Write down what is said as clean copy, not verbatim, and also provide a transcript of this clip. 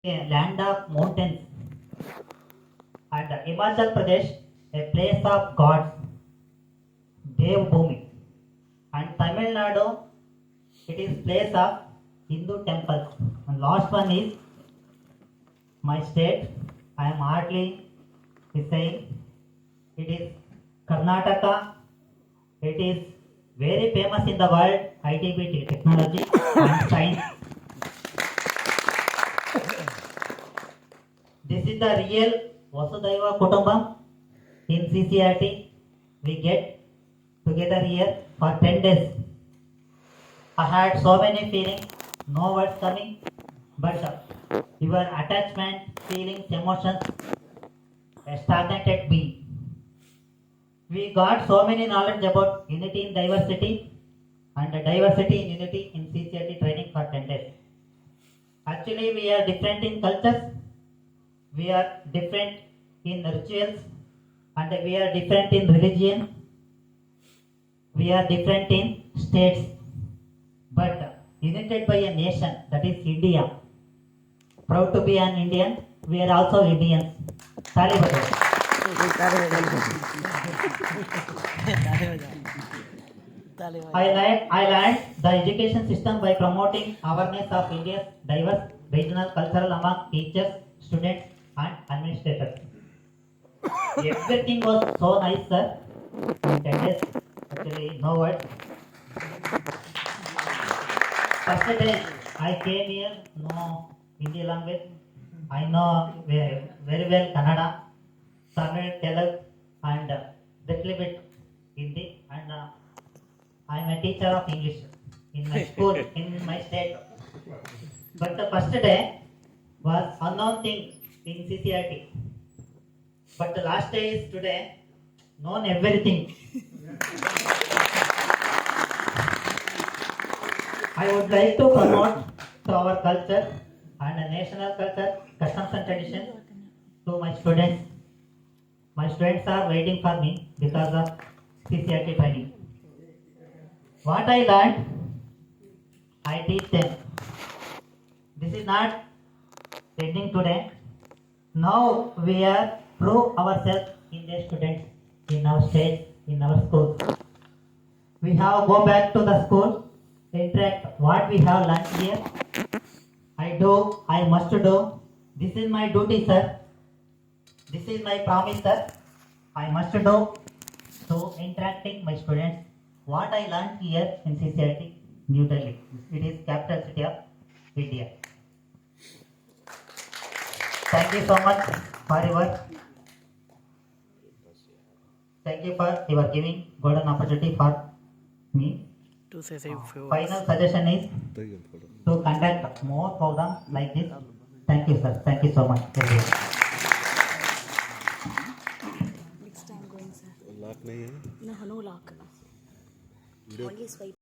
a land of mountains, and Himachal Pradesh, a place of gods, Dev Bhumi, and Tamil Nadu, it is place of Hindu temples. And last one is my state. I am hardly saying it is Karnataka. It is very famous in the world, ITBT technology and science. This is the real Vasudhaiva Kutumbam in CCRT. We get together here for 10 days. I had so many feelings, no words coming, but your attachment, feelings, emotions stagnated me. We got so many knowledge about unity in diversity and diversity in unity in CCRT training for 10 days. Actually, we are different in cultures, we are different in rituals, and we are different in religion, we are different in states, but united by a nation, that is India. Proud to be an Indian, we are also Indians. Tali bajao. I learned the education system by promoting awareness of India's diverse regional cultural among teachers, students, and administrators. Everything was so nice, sir. In 10 days, actually, no words. First day I came here, no Hindi language. I know very well Kannada, Tamil, Telugu, and little bit Hindi, and I am a teacher of English in my school, in my state. But the first day was unknown thing in CCRT. But the last day is today, known everything. I would like to promote to our culture and national culture, customs and traditions to my students. My students are waiting for me because of CCRT training. What I learned, I teach them. This is not ending today. Now we are prove ourselves in the students, in our states, in our schools. We have go back to the school, interact what we have learned here. I must do. This is my duty, sir. This is my promise, sir. I must do. So interacting my students, what I learned here in CCRT, New Delhi. It is capital city of India. Thank you so much for your. Thank you for your giving golden opportunity for me. To say few Final suggestion is to conduct more programs like this. Thank you, sir. Thank you so much. everyone. Next time going, sir. Lock नहीं है No, no lock. Only swipe.